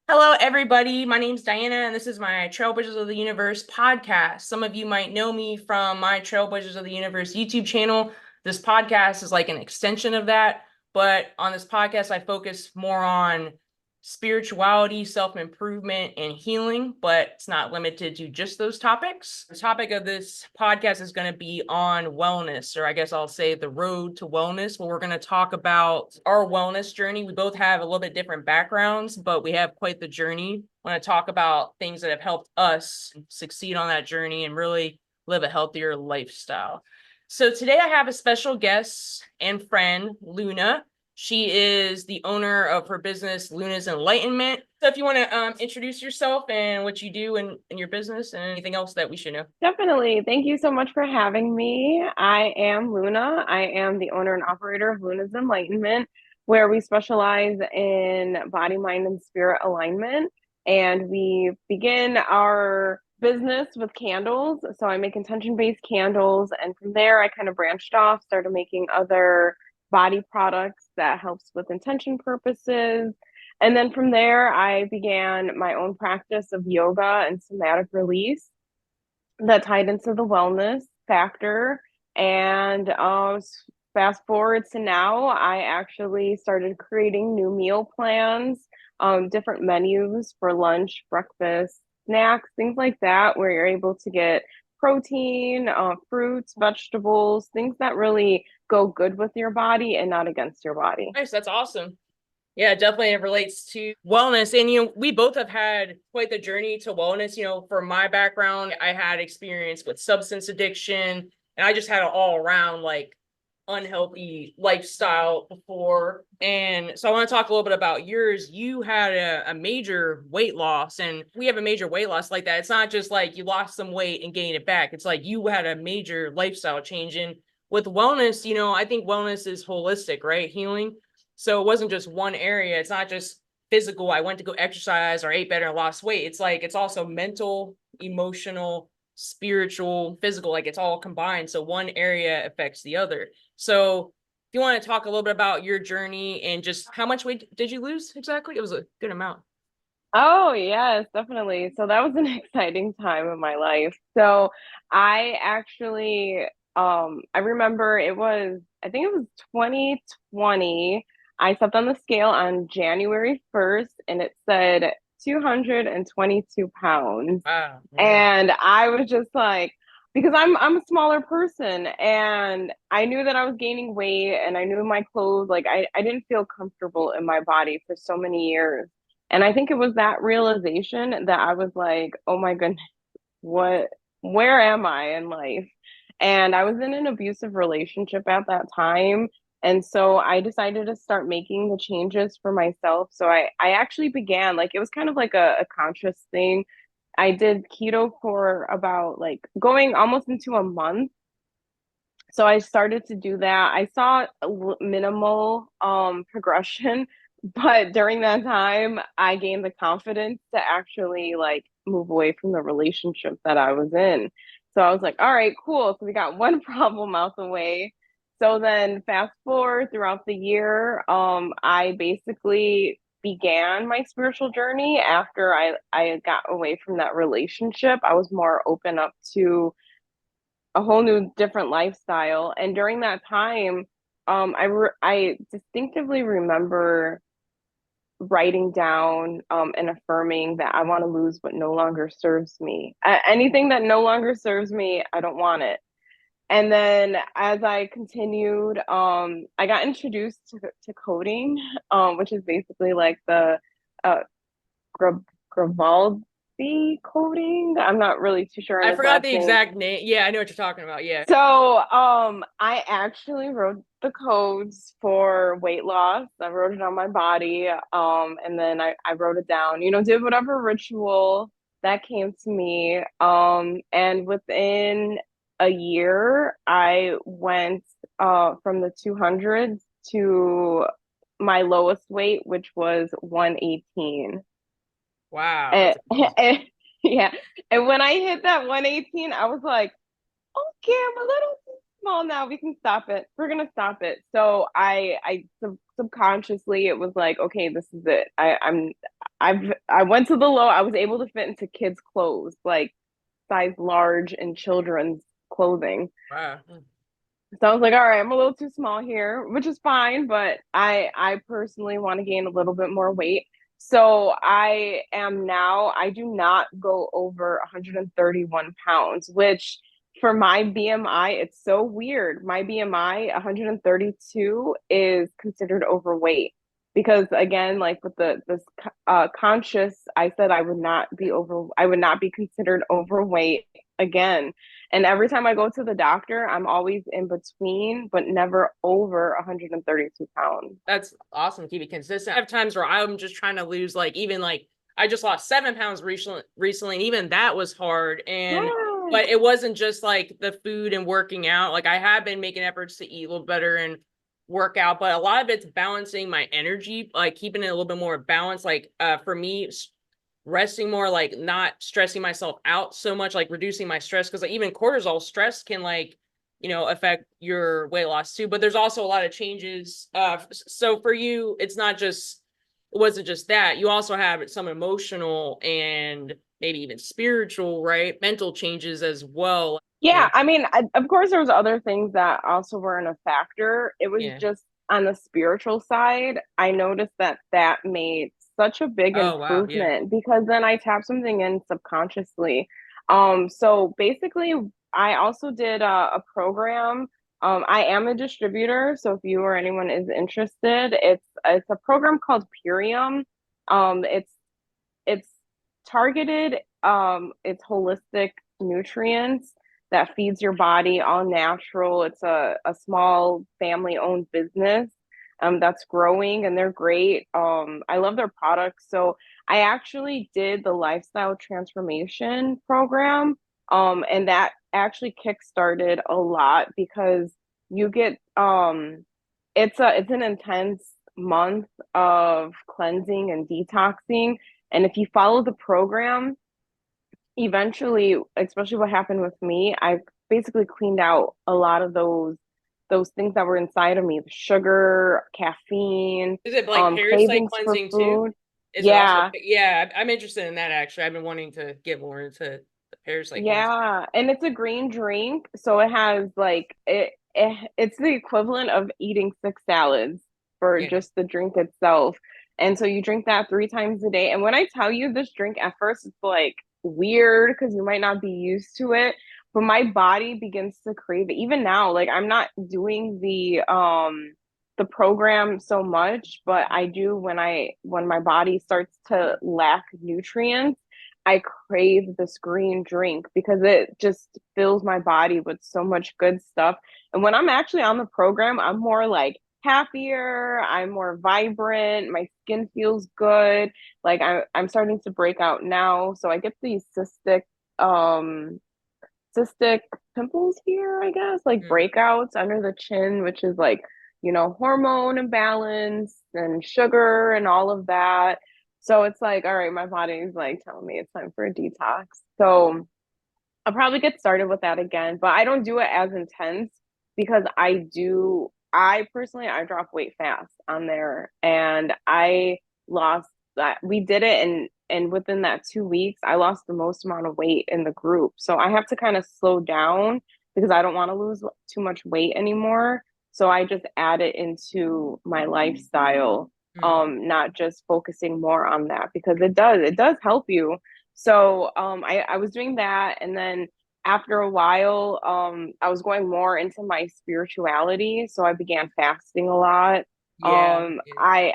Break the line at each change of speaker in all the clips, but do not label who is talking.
Hello, everybody. My name's Diana, and this is my Trailblazers of the Universe podcast. Some of you might know me from my Trailblazers of the Universe YouTube channel. This podcast is like an extension of that, but on this podcast, I focus more on spirituality, self-improvement, and healing, but it's not limited to just those topics. The topic of this podcast is going to be on wellness, or I guess I'll say the road to wellness, where we're going to talk about our wellness journey. We both have a little bit different backgrounds, but we have quite the journey. I want to talk about things that have helped us succeed on that journey and really live a healthier lifestyle. So today I have a special guest and friend, Luna. She is the owner of her business, Luna's Enlightenment. So if you want to introduce yourself and what you do in your business and anything else that we should know.
Definitely. Thank you so much for having me. I am Luna. I am the owner and operator of Luna's Enlightenment, where we specialize in body, mind, and spirit alignment. And we begin our business with candles. So I make intention-based candles. And from there, I kind of branched off, started making other body products that helps with intention purposes. And then from there, I began my own practice of yoga and somatic release that tied into the wellness factor. And fast forward to now, I actually started creating new meal plans, different menus for lunch, breakfast, snacks, things like that, where you're able to get protein, fruits, vegetables, things that really go good with your body and not against your body.
Nice, that's awesome. Yeah, definitely it relates to wellness. And, we both have had quite the journey to wellness. For my background, I had experience with substance addiction, and I just had an all around like unhealthy lifestyle before. And so I want to talk a little bit about yours. You had a major weight loss, and we have a major weight loss like that. It's not just like you lost some weight and gained it back. It's like you had a major lifestyle change. And with wellness, I think wellness is holistic, right? Healing. So it wasn't just one area. It's not just physical. I went to go exercise or ate better and lost weight. It's like, it's also mental, emotional, spiritual, physical, like it's all combined. So one area affects the other. So if you want to talk a little bit about your journey and just how much weight did you lose exactly? It was a good amount.
Oh, yes, definitely. So that was an exciting time in my life. So I actually, I remember I think it was 2020. I stepped on the scale on January 1st and it said 222 pounds.
Wow. Yeah.
And I was just like, because I'm a smaller person and I knew that I was gaining weight and I knew my clothes, like I didn't feel comfortable in my body for so many years. And I think it was that realization that I was like, oh my goodness, where am I in life? And I was in an abusive relationship at that time. And so I decided to start making the changes for myself. So I actually began, like, it was kind of like a conscious thing. I did keto for about like going almost into a month. So I started to do that. I saw minimal progression, but during that time I gained the confidence to actually like move away from the relationship that I was in. So I was like, all right, cool. So we got one problem out the way. So then fast forward throughout the year, I basically began my spiritual journey after I got away from that relationship. I was more open up to a whole new different lifestyle. And during that time, I distinctively remember writing down and affirming that I want to lose what no longer serves me. Anything that no longer serves me, I don't want it. And then as I continued, I got introduced to coding, which is basically like the uh, Gravaldi coding. I'm not really too sure on
I
his
forgot
last
the
name.
exact name. Yeah, I know what you're talking about. Yeah.
So, I actually wrote the codes for weight loss. I wrote it on my body. And then I wrote it down, did whatever ritual that came to me. And within a year, I went from the 200s to my lowest weight, which was 118.
Wow.
And,
That's amazing.
and yeah. And when I hit that 118, I was like, okay, I'm a little too small now. We can stop it. We're gonna stop it. So subconsciously it was like, okay, this is it. I went to the low. I was able to fit into kids' clothes, like size large in children's clothing.
Wow.
So I was like, all right, I'm a little too small here, which is fine, but I personally want to gain a little bit more weight. So I do not go over 131 pounds, which for my BMI, it's so weird. My BMI, 132, is considered overweight because again, like with this conscious, I said I would not be considered overweight again. And every time I go to the doctor, I'm always in between, but never over 132 pounds.
That's awesome. Keep it consistent. I have times where I'm just trying to lose, like, even like I just lost 7 pounds recently, and even that was hard. And
Yeah.
but it wasn't just like the food and working out. Like I have been making efforts to eat a little better and work out, but a lot of it's balancing my energy, like keeping it a little bit more balanced. Like for me, resting more, like not stressing myself out so much, like reducing my stress, because like even cortisol stress can like affect your weight loss too. But there's also a lot of changes. So for you, it wasn't just that. You also have some emotional and maybe even spiritual, right? Mental changes as well.
Yeah, I mean, of course, there was other things that also weren't a factor. It was
Yeah.
just on the spiritual side, I noticed that that made such a big
Oh wow. Yeah.
improvement because then I tapped something in subconsciously. So basically, I also did a program. I am a distributor, so if you or anyone is interested, it's a program called Purium. It's targeted, it's holistic nutrients that feeds your body all natural. It's a small family owned business that's growing and they're great. I love their products. So I actually did the lifestyle transformation program. And that actually kickstarted a lot because you get it's an intense month of cleansing and detoxing. And if you follow the program, eventually, especially what happened with me, I basically cleaned out a lot of those things that were inside of me, the sugar, caffeine,
Is it like parasite
cravings for
cleansing too?
food.
Is it also,
Yeah,
yeah, I'm interested in that actually. I've been wanting to get more into the parasite cleansing.
yeah, and it's a green drink, so it has like it's the equivalent of eating 6 salads for
Yeah.
just the drink itself. And so you drink that 3 times a day. And when I tell you this drink at first, it's like weird because you might not be used to it, but my body begins to crave it. Even now, like I'm not doing the program so much, but I do when my body starts to lack nutrients. I crave this green drink because it just fills my body with so much good stuff. And when I'm actually on the program, I'm more like happier, I'm more vibrant, my skin feels good. Like I'm starting to break out now. So I get these um cystic pimples here, I guess, like
Mm.
breakouts under the chin, which is like, hormone imbalance and sugar and all of that. So it's like, all right, my body's like telling me it's time for a detox. So I'll probably get started with that again, but I don't do it as intense because I personally, I drop weight fast on there and I lost that. We did it and within that 2 weeks, I lost the most amount of weight in the group. So I have to kind of slow down because I don't want to lose too much weight anymore. So I just add it into my lifestyle,
Mm.
not just focusing more on that because it does help you. So I was doing that and then after a while, I was going more into my spirituality. So I began fasting a lot.
Yeah. Yeah.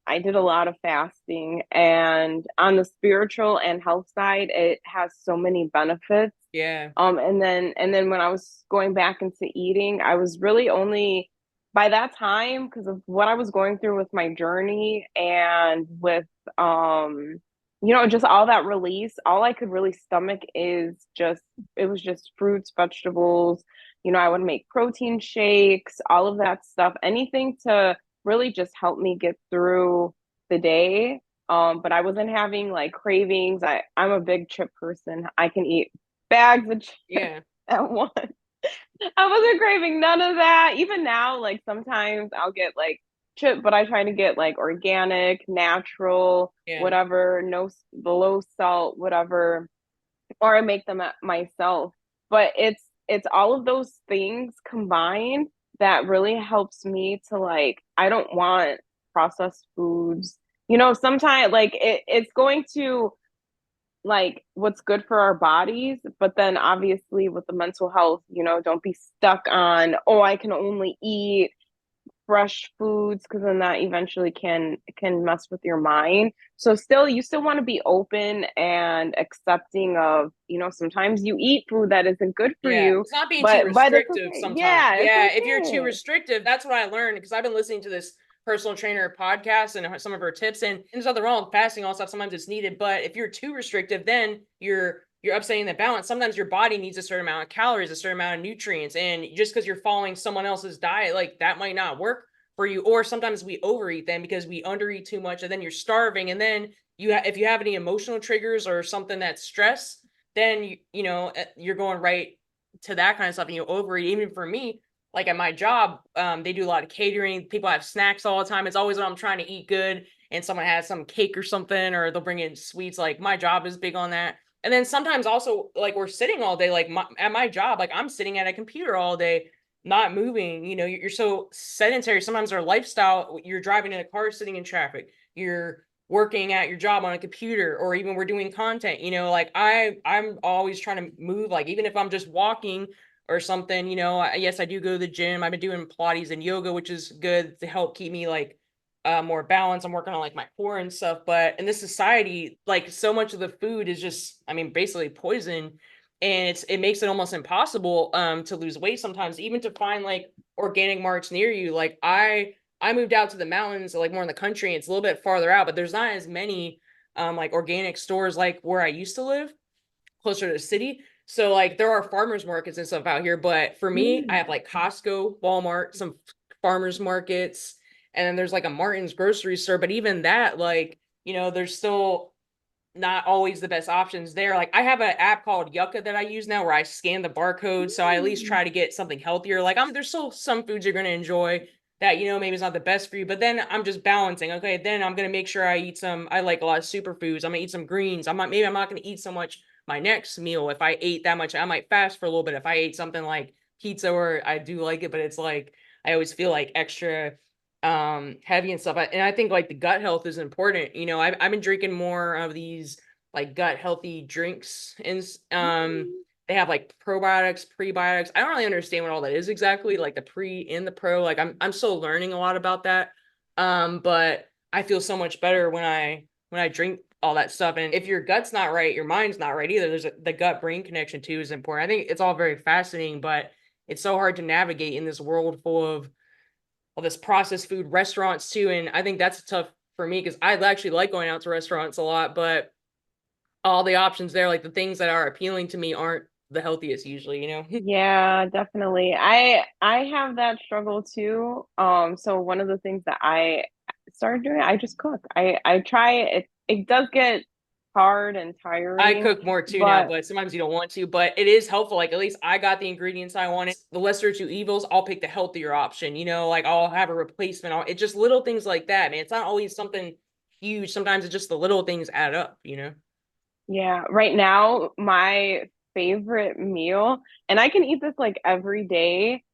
I did a lot of fasting and on the spiritual and health side, it has so many benefits.
Yeah.
And then when I was going back into eating, I was really only by that time because of what I was going through with my journey and with just all that release, all I could really stomach is just it was just fruits, vegetables. I would make protein shakes, all of that stuff, anything to really just help me get through the day. But I wasn't having like cravings. I'm a big chip person. I can eat bags of chips
Yeah.
at once. I wasn't craving none of that. Even now, like sometimes I'll get like chip, but I try to get like organic, natural,
Yeah.
whatever, no the low salt, whatever, or I make them myself. But it's all of those things combined that really helps me to like I don't want processed foods. You know, sometimes like it's going to like what's good for our bodies, but then obviously with the mental health, you know, don't be stuck on, oh, I can only eat fresh foods because then that eventually can mess with your mind. So still you still want to be open and accepting of, you know, sometimes you eat food that isn't good for
Yeah,
you,
it's not being too
but it's
restrictive
okay.
sometimes.
Yeah, it's
Yeah, if you're too
okay.
restrictive, that's what I learned because I've been listening to this personal trainer podcast and some of her tips, and there's nothing wrong with fasting, all stuff. Sometimes it's needed, but if you're too restrictive, then you're upsetting the balance. Sometimes your body needs a certain amount of calories, a certain amount of nutrients, and just because you're following someone else's diet, like that might not work for you. Or sometimes we overeat then because we undereat too much, and then you're starving, and then if you have any emotional triggers or something that's stress, then you're going right to that kind of stuff and you overeat. Even for me, like at my job, they do a lot of catering. People have snacks all the time. It's always when I'm trying to eat good and someone has some cake or something, or they'll bring in sweets. Like my job is big on that. And then sometimes also like we're sitting all day, like at my job, like I'm sitting at a computer all day, not moving. You're so sedentary. Sometimes our lifestyle, you're driving in a car, sitting in traffic. You're working at your job on a computer, or even we're doing content, like I'm always trying to move, like even if I'm just walking or something. Yes, I do go to the gym. I've been doing Pilates and yoga, which is good to help keep me like more balanced. I'm working on like my core and stuff, but in this society, like so much of the food is just, I mean, basically poison, and it makes it almost impossible to lose weight sometimes, even to find like organic markets near you. Like I moved out to the mountains, like more in the country. And it's a little bit farther out, but there's not as many like organic stores like where I used to live, closer to the city. So like there are farmers markets and stuff out here, but for me, I
Mm.
have like Costco, Walmart, some farmers markets, and then there's like a Martin's grocery store. But even that, like, there's still not always the best options there. Like I have an app called Yucca that I use now where I scan the barcode. So I at least
Mm.
try to get something healthier. Like there's still some foods you're going to enjoy that, maybe it's not the best for you, but then I'm just balancing. Okay. Then I'm going to make sure I like a lot of superfoods. I'm gonna eat some greens. Maybe I'm not going to eat so much my next meal. If I ate that much, I might fast for a little bit. If I ate something like pizza, or I do like it, but it's like, I always feel like extra heavy and stuff. And I think like the gut health is important. I've been drinking more of these like gut healthy drinks, and
Mm.
they have like probiotics, prebiotics. I don't really understand what all that is exactly, like the pre and the pro. Like I'm still learning a lot about that. But I feel so much better when I drink all that stuff. And if your gut's not right, your mind's not right either. The gut brain connection too is important. I think it's all very fascinating, but it's so hard to navigate in this world full of all this processed food restaurants too. And I think that's tough for me because I actually like going out to restaurants a lot, but all the options there, like the things that are appealing to me aren't the healthiest usually.
Yeah, definitely. I have that struggle too. So one of the things that I started doing, I just cook. I try it. It does get hard and
I
tiring,
cook more too now,
but
but sometimes you don't want to, but it is helpful. Like at least I got the ingredients I wanted. The lesser two evils, I'll pick the healthier option, like I'll have a replacement. It's just little things like that, man. It's not always something huge. Sometimes it's just the little things add up.
yeah, right now my favorite meal, and I can eat this like every day,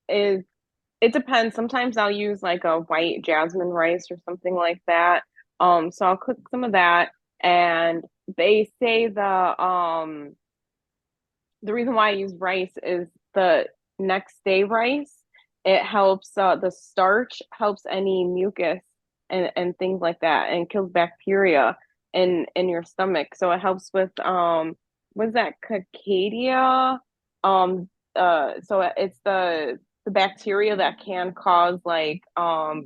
is it depends. Sometimes I'll use like a white jasmine rice or something like that. So I'll cook some of that, and they say the reason why I use rice is the next day rice. It helps the starch helps any mucus and things like that and kills bacteria in your stomach. So it helps with what's that cicada? So it's the bacteria that can cause like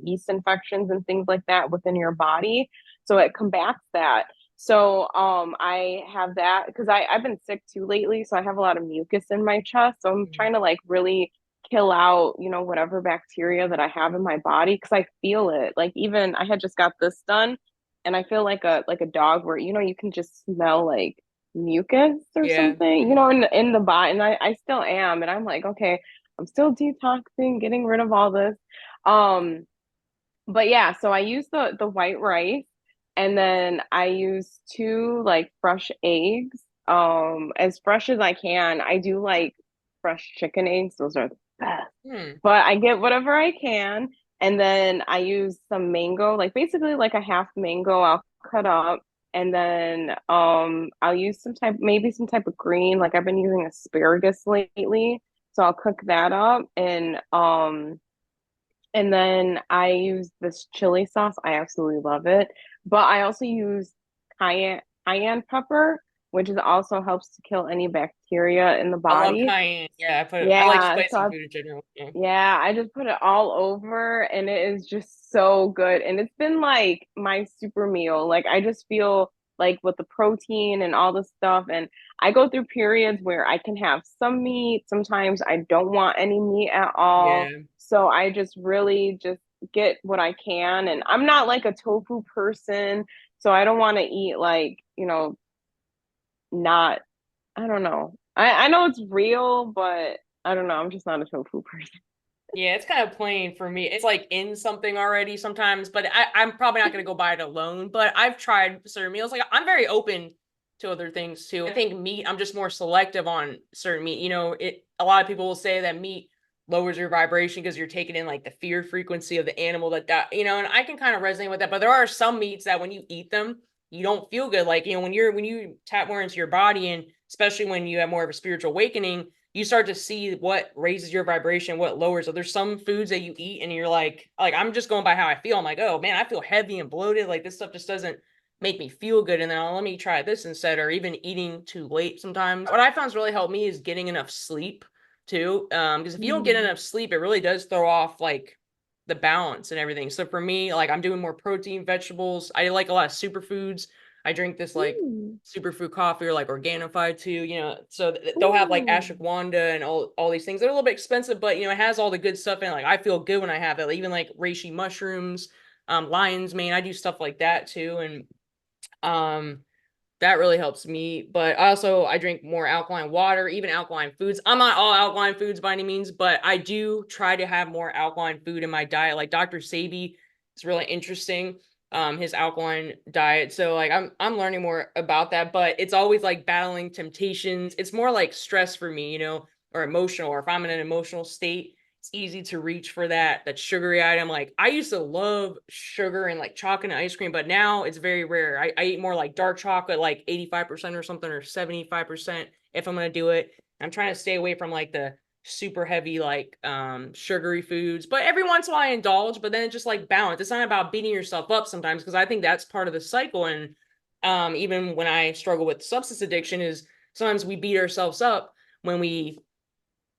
yeast infections and things like that within your body. So it combats that. So I have that because I've been sick too lately, so I have a lot of mucus in my chest. So I'm trying to like really kill out, you know, whatever bacteria that I have in my body because I feel it. Like even I had just got this done and I feel like a dog where you know you can just smell like mucus or
Yeah.
something, you
Mhm.
know, in the body. And I still am. And I'm like, okay, I'm still detoxing, getting rid of all this. Um, but yeah, so I use the white rice and then I use two like fresh eggs, as fresh as I can. I do like fresh chicken eggs. Those are the best.
Hmm.
But I get whatever I can. And then I use some mango, like basically like a half mango I'll cut up. And then I'll use maybe some type of green. Like I've been using asparagus lately. So I'll cook that up and then I use this chili sauce. I absolutely love it. But I also use cayenne pepper, which is also helps to kill any bacteria in the
I love
body.
cayenne. Yeah, I like
Yeah,
spicy food in general. Yeah.
I just put it all over and it is just so good. And it's been like my super meal. Like I just feel like with the protein and all the stuff. And I go through periods where I can have some meat. Sometimes I don't want any meat at all.
Yeah.
So I just really just get what I can. And I'm not like a tofu person. So I don't want to eat like, not, I don't know. I know it's real, but I don't know. I'm just not a tofu person.
Yeah, it's kind of plain for me. It's like in something already sometimes, but I'm probably not going to go buy it alone. But I've tried certain meals. Like I'm very open to other things too. I think meat, I'm just more selective on certain meat. A lot of people will say that meat lowers your vibration because you're taking in like the fear frequency of the animal and I can kind of resonate with that. But there are some meats that when you eat them, you don't feel good. Like, when you tap more into your body, and especially when you have more of a spiritual awakening, you start to see what raises your vibration, what lowers. So there's some foods that you eat and you're like I'm just going by how I feel. I'm like, oh man, I feel heavy and bloated. Like this stuff just doesn't make me feel good. And then let me try this instead, or even eating too late sometimes. What I found has really helped me is getting enough sleep too. Because if you don't get
Mm.
enough sleep, it really does throw off like the balance and everything. So for me, like I'm doing more protein, vegetables. I like a lot of superfoods. I drink this like
Mm.
superfood coffee or like Organifi too, so they'll have like
Ooh.
ashwagandha and all these things. They're a little bit expensive, but it has all the good stuff in it. Like I feel good when I have it. Like, even like reishi mushrooms, lion's mane. I do stuff like that too, and um that really helps me. But I drink more alkaline water, even alkaline foods. I'm not all alkaline foods by any means, but I do try to have more alkaline food in my diet. Like Dr. Sabi is really interesting. His alkaline diet. So like I'm learning more about that, but it's always like battling temptations. It's more like stress for me, or emotional, or if I'm in an emotional state, it's easy to reach for that sugary item. Like I used to love sugar and like chocolate and ice cream, but now it's very rare. I eat more like dark chocolate, like 85% or something, or 75% if I'm gonna do it. I'm trying to stay away from like the super heavy like sugary foods, but every once in a while I indulge. But then it's just like balance. It's not about beating yourself up sometimes, because I think that's part of the cycle. And even when I struggle with substance addiction, is sometimes we beat ourselves up when we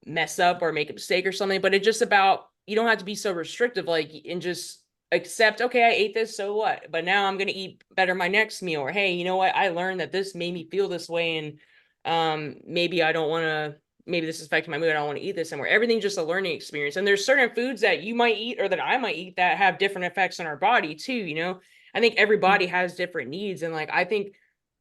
mess up or make a mistake or something. But it's just about, you don't have to be so restrictive, like, and just accept, okay, I ate this, so what? But now I'm gonna eat better my next meal. Or hey, you know what? I learned that this made me feel this way, and maybe I don't want to. Maybe this is affecting my mood. I don't want to eat this anymore. Everything's just a learning experience. And there's certain foods that you might eat or that I might eat that have different effects on our body too. I think every body has different needs, and like I think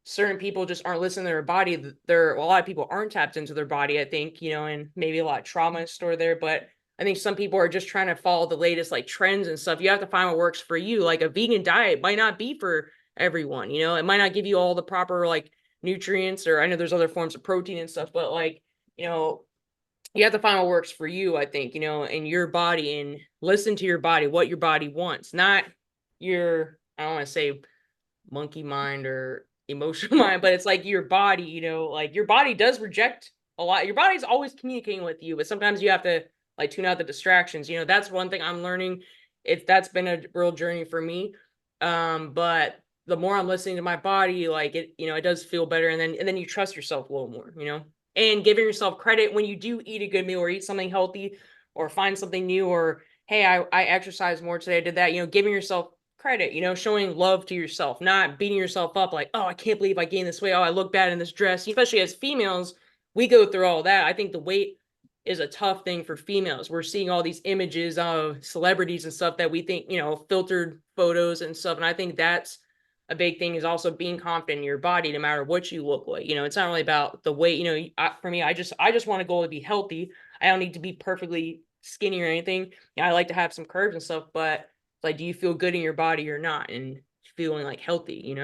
certain people just aren't listening to their body. A lot of people aren't tapped into their body, I think, and maybe a lot of trauma is stored there. But I think some people are just trying to follow the latest like trends and stuff. You have to find what works for you. Like a vegan diet might not be for everyone, it might not give you all the proper like nutrients, or I know there's other forms of protein and stuff, but like, you know, you have to find what works for you, I think, in your body, and listen to your body, what your body wants, not I don't want to say monkey mind or emotional mind, but it's like your body, like your body does reject a lot. Your body's always communicating with you, but sometimes you have to like tune out the distractions. That's one thing I'm learning. That's been a real journey for me. But the more I'm listening to my body, like it does feel better. And then you trust yourself a little more, and giving yourself credit when you do eat a good meal or eat something healthy or find something new, or hey, I exercised more today, I did that, giving yourself credit, showing love to yourself, not beating yourself up like, oh, I can't believe I gained this weight. Oh, I look bad in this dress. Especially as females, we go through all that. I think the weight is a tough thing for females. We're seeing all these images of celebrities and stuff that we think, filtered photos and stuff. And I think that's a big thing is also being confident in your body no matter what you look like. It's not really about the weight. For me, I just want to go to be healthy. I don't need to be perfectly skinny or anything. I like to have some curves and stuff, but like, do you feel good in your body or not? And feeling like healthy.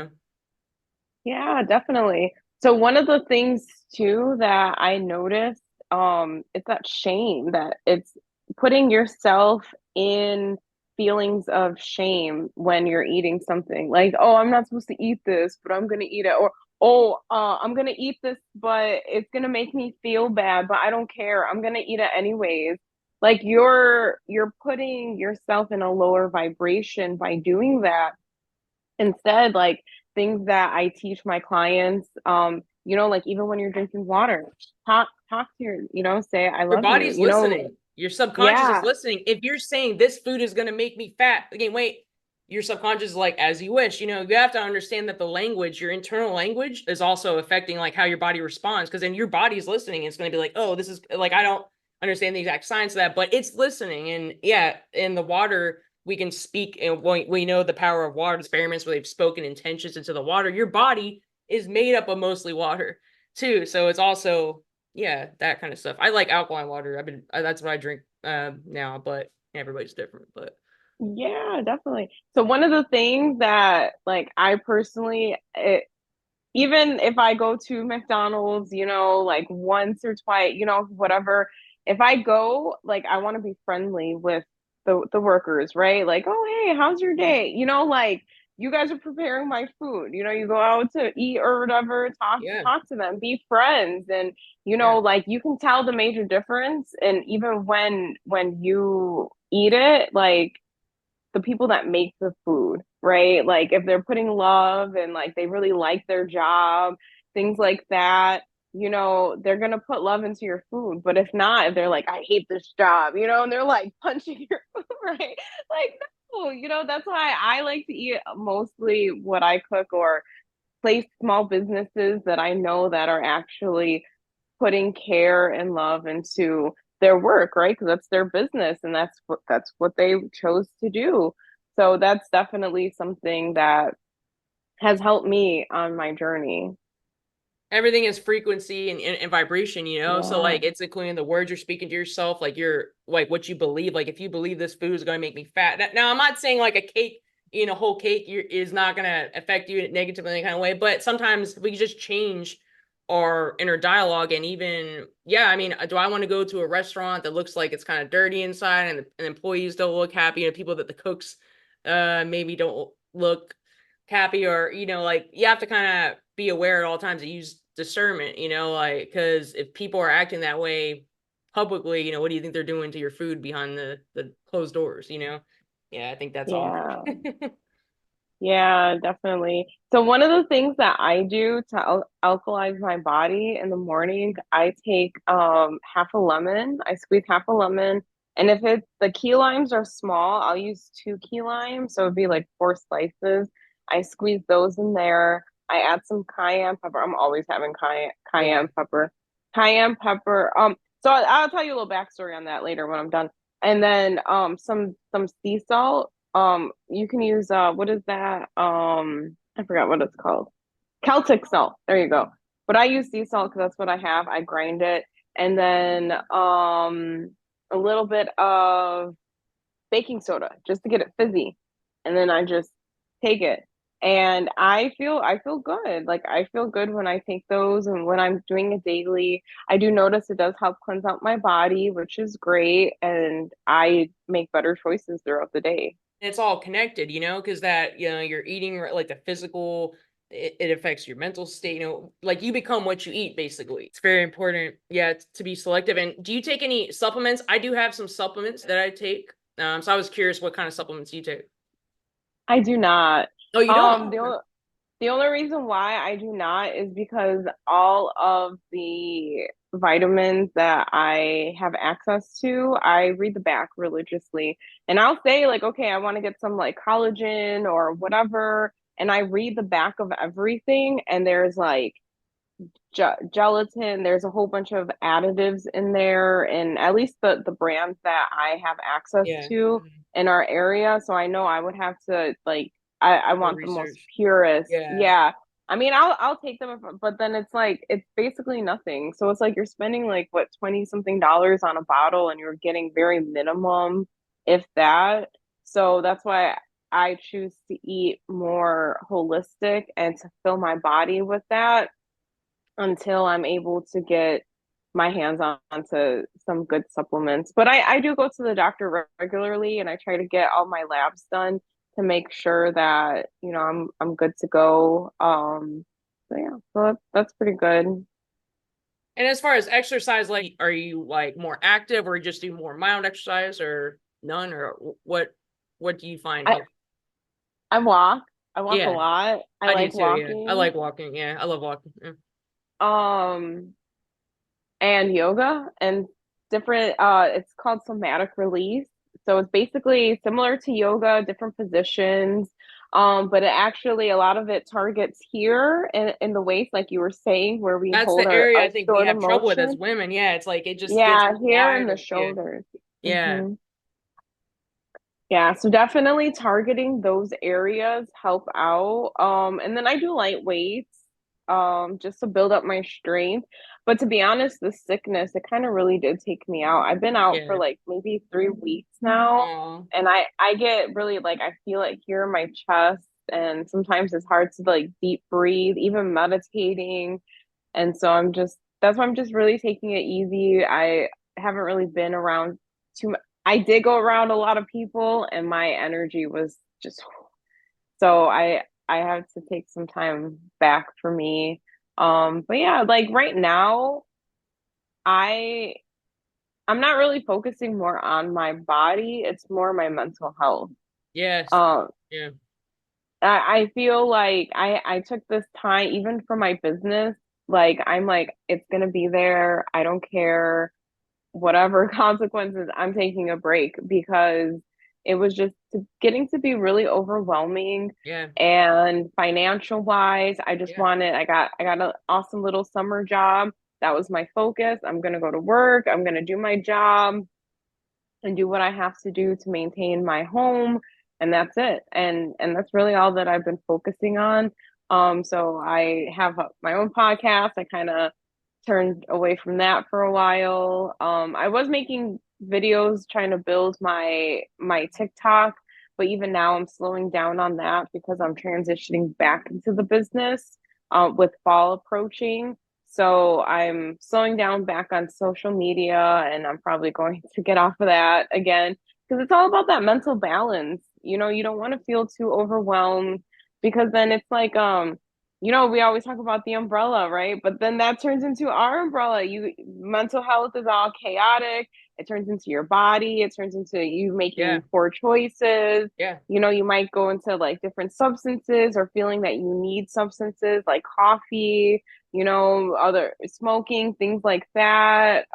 Yeah, definitely. So one of the things too that I noticed, it's that shame that it's putting yourself in feelings of shame when you're eating something. Like, oh, I'm not supposed to eat this, but I'm gonna eat it. Or, oh, I'm gonna eat this, but it's gonna make me feel bad, but I don't care. I'm gonna eat it anyways. Like you're putting yourself in a lower vibration by doing that. Instead, like things that I teach my clients, like even when you're drinking water, talk to say I
Your
love you,
body's listening. Your subconscious is
yeah,
listening. If you're saying this food is going to make me fat, again, wait, your subconscious is like, as you wish. You have to understand that the language, your internal language, is also affecting like how your body responds. Because then your body's listening. It's going to be like, oh, this is like, I don't understand the exact science of that, but it's listening. And yeah, in the water, we can speak, and we know the power of water experiments where they've spoken intentions into the water. Your body is made up of mostly water too. So it's also, yeah, that kind of stuff. I like alkaline water. That's what I drink now, but everybody's different. But
yeah, definitely. So one of the things that like I personally, even if I go to McDonald's, like once or twice, whatever, if I go, like I want to be friendly with the workers, right? Like, oh, hey, how's your day? Like you guys are preparing my food. You go out to eat or whatever,
yeah,
talk to them, be friends, and
yeah,
like you can tell the major difference. And even when you eat it, like the people that make the food, right? Like if they're putting love and like they really like their job, things like that, they're gonna put love into your food. But if not, if they're like, I hate this job, and they're like punching your food, right? Like, no, that's why I like to eat mostly what I cook or place small businesses that I know that are actually putting care and love into their work, right? Because that's their business and that's what they chose to do. So that's definitely something that has helped me on my journey.
everything is frequency and vibration. So
Yeah.
like it's including the words you're speaking to yourself, like you're like what you believe. Like if you believe this food is going to make me fat. Now I'm not saying like a cake, whole cake is not going to affect you negatively in any kind of way, but sometimes we just change our inner dialogue. And even, yeah, I mean, do I want to go to a restaurant that looks like it's kind of dirty inside, and employees don't look happy, people that the cooks maybe don't look happy, or like you have to kind of be aware at all times to use discernment, like, because if people are acting that way publicly, what do you think they're doing to your food behind the closed doors? Yeah, I think that's all.
Yeah. Yeah, definitely. So one of the things that I do to alkalize my body in the morning, I take half a lemon. I squeeze half a lemon, and if it's the key limes are small, I'll use two key limes, so it'd be like four slices. I squeeze those in there. I add some cayenne pepper. I'm always having
Yeah,
cayenne pepper. Cayenne pepper. So I'll tell you a little backstory on that later when I'm done. And then some sea salt. You can use what is that? I forgot what it's called. Celtic salt. There you go. But I use sea salt because that's what I have. I grind it, and then a little bit of baking soda just to get it fizzy, and then I just take it. And I feel good. Like I feel good when I take those, and when I'm doing it daily, I do notice it does help cleanse out my body, which is great, and I make better choices throughout the day.
it's all connected, because that, you're eating like the physical, it affects your mental state, like you become what you eat, basically. It's very important, yeah, to be selective. And do you take any supplements? I do have some supplements that I take. So I was curious what kind of supplements you take.
I do not.
Oh, you don't?
Um,
Oh,
the
okay.
only the only reason why I do not is because all of the vitamins that I have access to, I read the back religiously. And I'll say, like, okay, I want to get some like collagen or whatever. And I read the back of everything, and there's like gelatin, there's a whole bunch of additives in there, and at least the brands that I have access
Yeah.
to in our area. So I know I would have to like I
More
want the most
research.
purest.
Yeah.
Yeah. I mean, I'll take them, but then it's like it's basically nothing. So it's like you're spending like what 20 something dollars on a bottle and you're getting very minimum, if that. So that's why I choose to eat more holistic and to fill my body with that until I'm able to get my hands on to some good supplements. But I do go to the doctor regularly and I try to get all my labs done to make sure that, you know, I'm good to go. So yeah, so that's pretty good.
And as far as exercise, like, are you like more active or just do more mild exercise or none or what do you find
I
helpful?
I walk. I walk a
Yeah,
lot. I
I do
like
too. Yeah. I
walking.
like walking. Yeah. I love walking. Yeah.
Um and yoga and different it's called somatic release. So it's basically similar to yoga, different positions. But it actually a lot of it targets here in the waist, like you were saying, where we
That's
hold
the area
our
I think we
stored
have trouble with as
emotion.
women. Yeah. It's like it just gets
Yeah, here in
wide
the
or yeah.
shoulders.
Yeah.
Yeah, so definitely targeting those areas help out. And then I do light weights, just to build up my strength. But to be honest, the sickness, it kind of really did take me out. I've been out for
Yeah.
like maybe 3 weeks now,
Oh,
and I get really like I feel it here in my chest, and sometimes it's hard to like deep breathe, even meditating. And so I'm just that's why I'm just really taking it easy. I haven't really been around too much. I did go around a lot of people and my energy was just so I have to take some time back for me. But yeah, like right now I I'm not really focusing more on my body, it's more my mental health.
yes.
Um
Yeah.
I feel like I took this time even for my business, like I'm like it's gonna be there. I don't care whatever consequences, I'm taking a break because it was just getting to be really overwhelming.
Yeah.
And financial wise, I just
Yeah.
wanted, I got an awesome little summer job. That was my focus. I'm gonna go to work, I'm gonna do my job and do what I have to do to maintain my home, and that's it. And that's really all that I've been focusing on. So I have my own podcast. I kind of turned away from that for a while. I was making videos trying to build my TikTok, but even now I'm slowing down on that because I'm transitioning back into the business with fall approaching. So I'm slowing down back on social media and I'm probably going to get off of that again because it's all about that mental balance. You know, you don't want to feel too overwhelmed because then it's like you know, we always talk about the umbrella, right? But then that turns into our umbrella. You mental health is all chaotic. It turns into your body, it turns into you
Yeah.
making poor choices.
Yeah.
You know, you might go into like different substances or feeling that you need substances like coffee, you know, other smoking, things like that.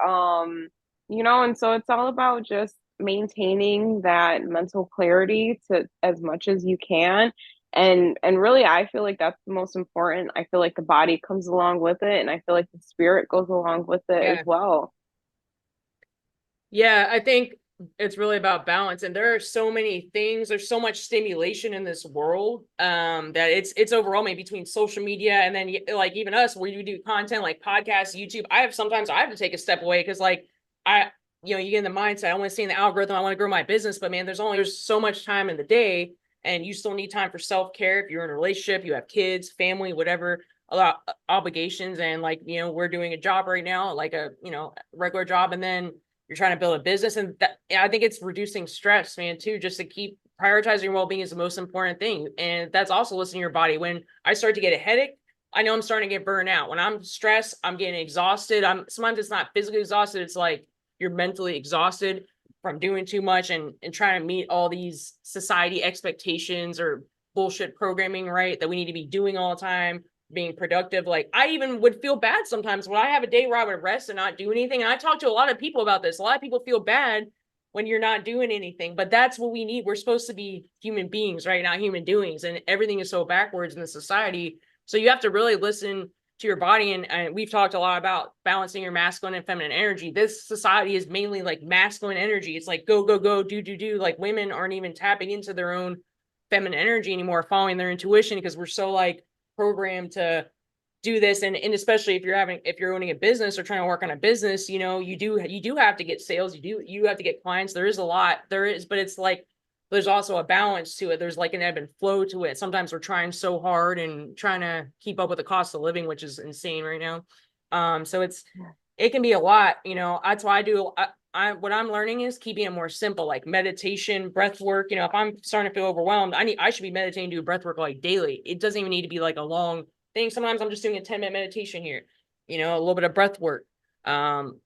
You know, and so it's all about just maintaining that mental clarity to as much as you can. And really I feel like that's the most important. I feel like the body comes along with it and I feel like the spirit goes along with it as
Yeah.
well.
Yeah, I think it's really about balance and there are so many things, there's so much stimulation in this world that it's overwhelming between social media and then like even us where you do content like podcasts, YouTube. I have to take a step away because like I you get in the mindset, I want to stay in the algorithm, I want to grow my business, but man, there's so much time in the day and you still need time for self-care if you're in a relationship, you have kids, family, whatever, a lot obligations and like we're doing a job right now like a regular job and then you're trying to build a business and that I think it's reducing stress, man, too, just to keep prioritizing your well-being is the most important thing. And that's also listening to your body. When I start to get a headache, I know I'm starting to get burned out. When I'm stressed, I'm getting exhausted. Sometimes it's not physically exhausted, it's like you're mentally exhausted from doing too much and trying to meet all these society expectations or bullshit programming, right? That we need to be doing all the time, being productive. Like I even would feel bad sometimes when I have a day where I would rest and not do anything. And I talk to a lot of people about this. A lot of people feel bad when you're not doing anything, but that's what we need. We're supposed to be human beings, right? Not human doings. And everything is so backwards in the society. So you have to really listen to your body. And we've talked a lot about balancing your masculine and feminine energy. This society is mainly like masculine energy. It's like go, go, go, do, do, do. Like women aren't even tapping into their own feminine energy anymore, following their intuition, because we're so like programmed to do this. And especially if you're owning a business or trying to work on a business, you do have to get sales, you have to get clients. There is a lot, but it's like there's also a balance to it. There's like an ebb and flow to it. Sometimes we're trying so hard and trying to keep up with the cost of living, which is insane right now. So it can be a lot, that's why what I'm learning is keeping it more simple, like meditation, breath work. If I'm starting to feel overwhelmed, I should be meditating, do breath work like daily. It doesn't even need to be like a long thing. Sometimes I'm just doing a 10-minute meditation here, a little bit of breath work,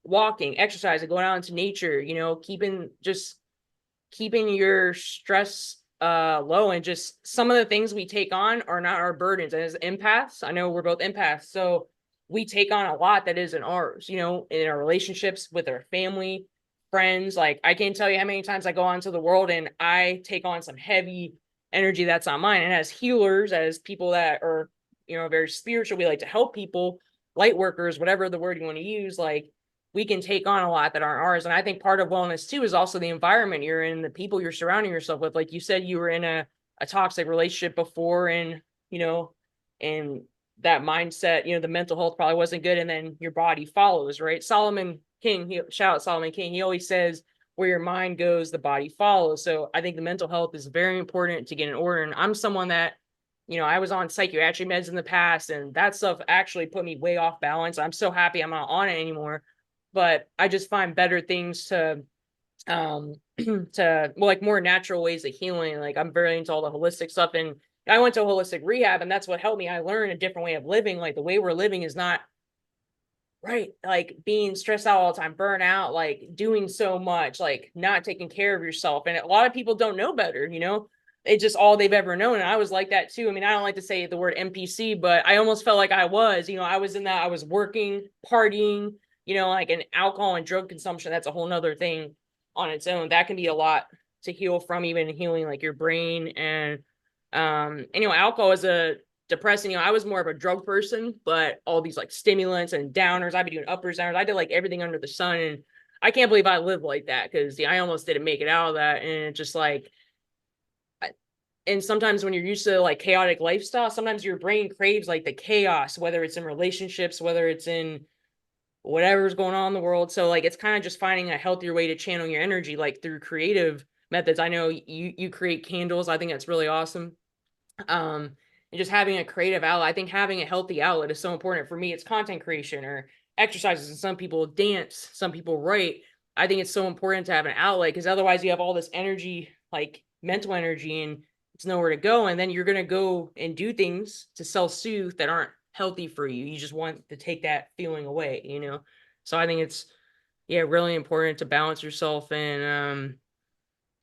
walking, exercising, going out into nature, keeping your stress low. And just some of the things we take on are not our burdens. And as empaths, I know we're both empaths, so we take on a lot that isn't ours, in our relationships with our family, friends. Like, I can't tell you how many times I go out into the world and I take on some heavy energy that's not mine. And as healers, as people that are, very spiritual, we like to help people, light workers, whatever the word you want to use, like, we can take on a lot that aren't ours. And I think part of wellness too is also the environment you're in, the people you're surrounding yourself with. Like you said, you were in a toxic relationship before, and and that mindset, the mental health probably wasn't good, and then your body follows, right? Solomon King, shout out Solomon King, he always says, where your mind goes, the body follows. So I think the mental health is very important to get in order. And I'm someone that, I was on psychiatric meds in the past, and that stuff actually put me way off balance. I'm so happy I'm not on it anymore. But I just find better things to like more natural ways of healing. Like, I'm very into all the holistic stuff, and I went to a holistic rehab, and that's what helped me. I learned a different way of living. Like, the way we're living is not right. Like, being stressed out all the time, burn out, like doing so much, like not taking care of yourself. And a lot of people don't know better, it's just all they've ever known. And I was like that too. I mean, I don't like to say the word NPC, but I almost felt like I was, I was in that, I was working, partying, like an alcohol and drug consumption. That's a whole nother thing on its own. That can be a lot to heal from, even healing like your brain. And alcohol is a depressing. I was more of a drug person, but all these like stimulants and downers, I'd be doing uppers, downers. I did like everything under the sun. And I can't believe I lived like that, because I almost didn't make it out of that. And it's just like, and sometimes when you're used to like chaotic lifestyle, sometimes your brain craves like the chaos, whether it's in relationships, whether it's in whatever's going on in the world. So like, it's kind of just finding a healthier way to channel your energy, like through creative methods. I know you create candles. I think that's really awesome. And just having a creative outlet. I think having a healthy outlet is so important. For me, it's content creation or exercises, and some people dance, some people write. I think it's so important to have an outlet, because otherwise you have all this energy, like mental energy, and it's nowhere to go. And then you're going to go and do things to self-soothe that aren't healthy for you. You just want to take that feeling away. So I think it's, yeah, really important to balance yourself and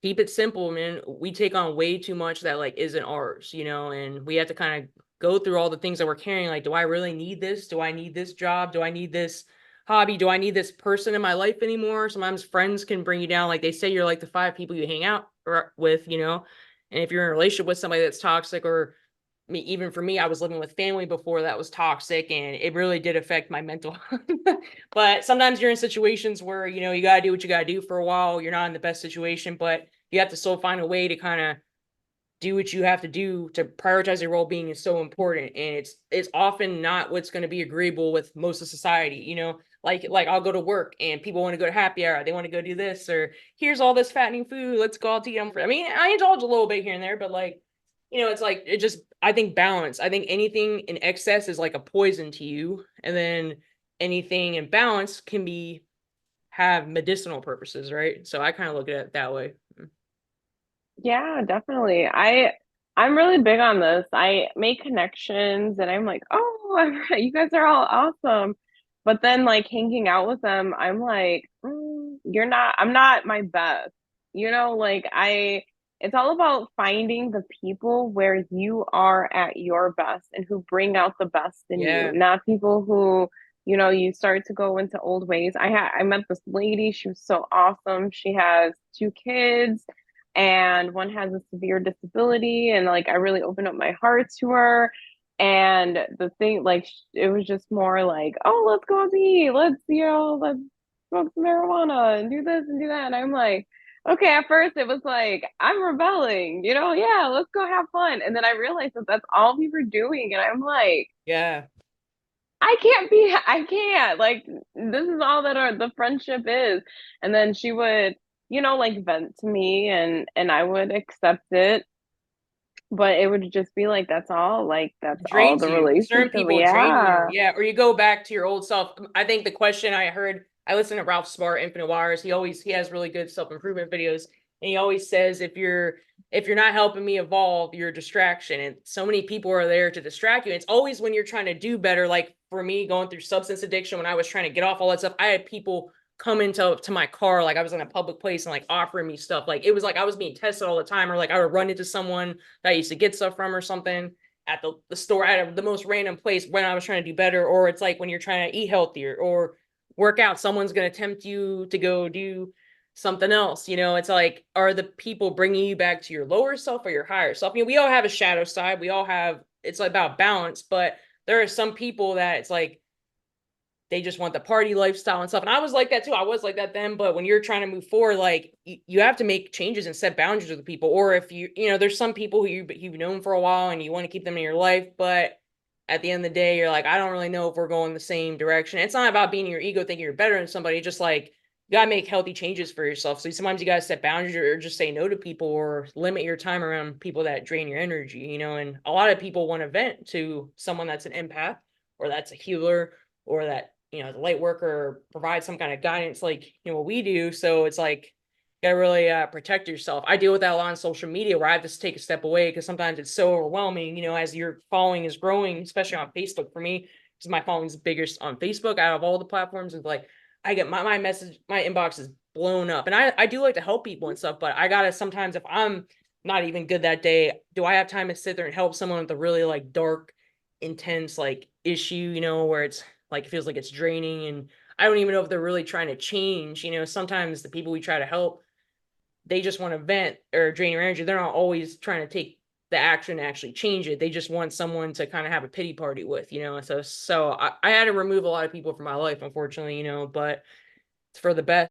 keep it simple, man. We take on way too much that like isn't ours, and we have to kind of go through all the things that we're carrying. Like, do I really need this? Do I need this job? Do I need this hobby? Do I need this person in my life anymore? Sometimes friends can bring you down. Like, they say you're like the 5 people you hang out with, and if you're in a relationship with somebody that's toxic, or even for me, I was living with family before that was toxic, and it really did affect my mental. But sometimes you're in situations where, you got to do what you got to do for a while. You're not in the best situation, but you have to still find a way to kind of do what you have to do to prioritize your well-being is so important. And it's often not what's going to be agreeable with most of society, like I'll go to work and people want to go to happy hour. They want to go do this, or here's all this fattening food. Let's go out to eat them. I mean, I indulge a little bit here and there, but like, it's like, I think balance. I think anything in excess is like a poison to you. And then anything in balance can have medicinal purposes, right? So I kind of look at it that way.
Yeah, definitely. I'm really big on this. I make connections and I'm like, oh, you guys are all awesome. But then like hanging out with them, I'm like, I'm not my best. Like it's all about finding the people where you are at your best and who bring out the best in you,
Yeah.
not people who, you start to go into old ways. I met this lady, she was so awesome. She has 2 kids and one has a severe disability, and like I really opened up my heart to her. And the thing, like, it was just more like, oh, let's go out to eat, let's smoke some marijuana and do this and do that. And I'm like, Okay, at first it was like, I'm rebelling, yeah, let's go have fun. And then I realized that that's all we were doing. And I'm like,
Yeah.
I can't. Like, this is all that the friendship is. And then she would, like vent to me and I would accept it. But it would just be like, that's all. Like, that's all
Drains
the
you. Certain
relationship.
people drain you.
Yeah.
Yeah. Or you go back to your old self. I think the question I heard, I listen to Ralph Smart, Infinite Wires. He has really good self-improvement videos. And he always says, if you're not helping me evolve, you're a distraction. And so many people are there to distract you. And it's always when you're trying to do better. Like for me, going through substance addiction, when I was trying to get off all that stuff, I had people come into my car, like I was in a public place and like offering me stuff. Like it was like I was being tested all the time, or like I would run into someone that I used to get stuff from or something at the store at the most random place when I was trying to do better. Or it's like when you're trying to eat healthier or work out, someone's going to tempt you to go do something else. It's like, are the people bringing you back to your lower self or your higher self? We all have a shadow side. We all have, it's about balance, but there are some people that it's like, they just want the party lifestyle and stuff. And I was like that too. I was like that then. But when you're trying to move forward, like you have to make changes and set boundaries with the people. Or if there's some people who you've known for a while and you want to keep them in your life, but at the end of the day, you're like, I don't really know if we're going the same direction. It's not about being in your ego, thinking you're better than somebody. It's just like you gotta make healthy changes for yourself. So sometimes you gotta set boundaries or just say no to people or limit your time around people that drain your energy. And a lot of people want to vent to someone that's an empath or that's a healer or that the light worker provide some kind of guidance like what we do. So it's like you gotta really protect yourself. I deal with that a lot on social media where I have to take a step away because sometimes it's so overwhelming, as your following is growing, especially on Facebook for me, because my following is biggest on Facebook out of all the platforms. It's like I get my message, my inbox is blown up. And I do like to help people and stuff, but I gotta sometimes, if I'm not even good that day, do I have time to sit there and help someone with a really like dark, intense like issue, where it's like it feels like it's draining and I don't even know if they're really trying to change. Sometimes the people we try to help, they just want to vent or drain your energy. They're not always trying to take the action to actually change it. They just want someone to kind of have a pity party with. So I had to remove a lot of people from my life, unfortunately, but it's for the best.